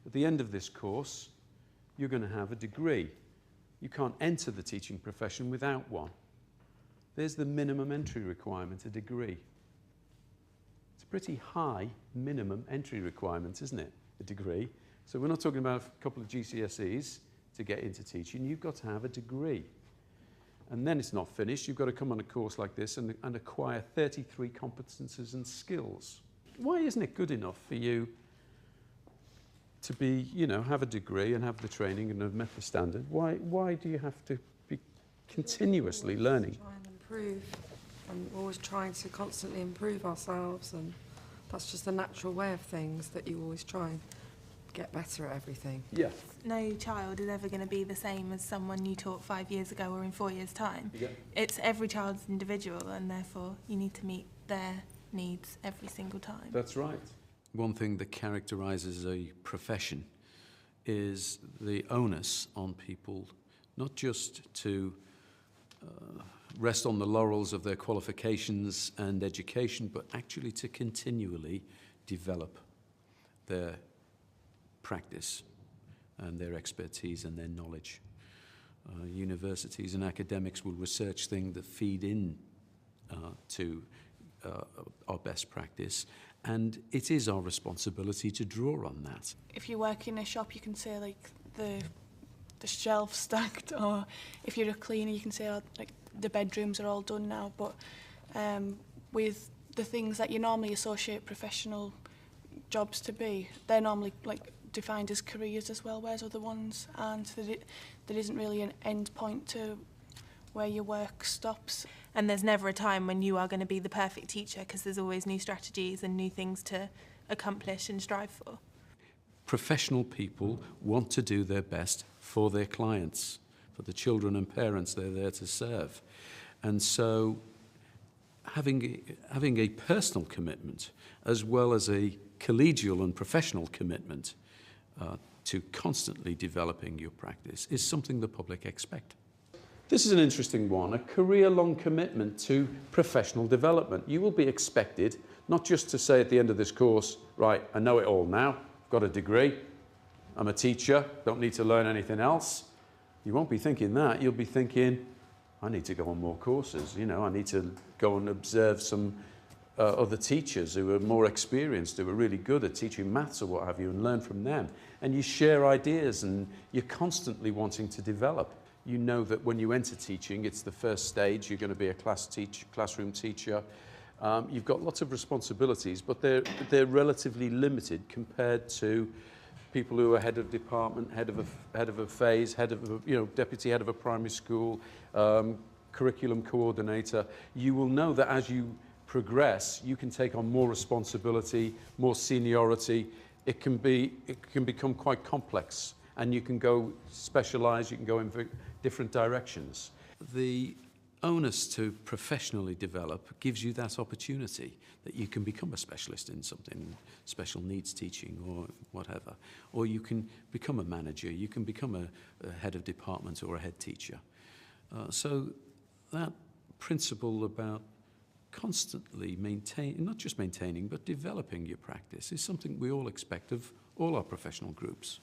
at the end of this course, you're going to have a degree. You can't enter the teaching profession without one. There's the minimum entry requirement, a degree. It's a pretty high minimum entry requirement, isn't it? A degree. So we're not talking about a couple of GCSEs to get into teaching. You've got to have a degree. And then it's not finished. You've got to come on a course like this and acquire 33 competences and skills. Why isn't it good enough for you to be, have a degree and have the training and have met the standard? Why do you have to be continuously learning? Try and improve, and we're always trying to constantly improve ourselves, and that's just the natural way of things, that you always try and get better at everything. Yeah. No child is ever going to be the same as someone you taught 5 years ago or in 4 years' time. Yeah. It's every child's individual, and therefore you need to meet their needs every single time. That's right. One thing that characterises a profession is the onus on people not just to rest on the laurels of their qualifications and education, but actually to continually develop their practice and their expertise and their knowledge. Universities and academics will research things that feed in to our best practice, and it is our responsibility to draw on that. If you work in a shop, you can say like the shelves stacked, or if you're a cleaner, you can say like the bedrooms are all done now. But with the things that you normally associate professional jobs to be, they're normally like defined as careers as well, whereas other ones aren't. There isn't really an end point to where your work stops. And there's never a time when you are going to be the perfect teacher, because there's always new strategies and new things to accomplish and strive for. Professional people want to do their best for their clients, for the children and parents they're there to serve. And so having a personal commitment as well as a collegial and professional commitment to constantly developing your practice is something the public expect. This is an interesting one, a career-long commitment to professional development. You will be expected not just to say at the end of this course, right, I know it all now, I've got a degree, I'm a teacher, don't need to learn anything else. You won't be thinking that. You'll be thinking, I need to go on more courses. I need to go and observe some other teachers who are more experienced, who are really good at teaching maths or what have you, and learn from them. And you share ideas, and you're constantly wanting to develop. You know that when you enter teaching, it's the first stage. You're going to be a classroom teacher. You've got lots of responsibilities, but they're relatively limited compared to people who are head of department, head of a phase, deputy head of a primary school, curriculum coordinator. You will know that as you progress, you can take on more responsibility, more seniority. It can become quite complex, and you can go specialise. You can go in different directions. The onus to professionally develop gives you that opportunity that you can become a specialist in something, special needs teaching or whatever, or you can become a manager, you can become a head of department or a head teacher. So that principle about constantly not just maintaining, but developing your practice is something we all expect of all our professional groups.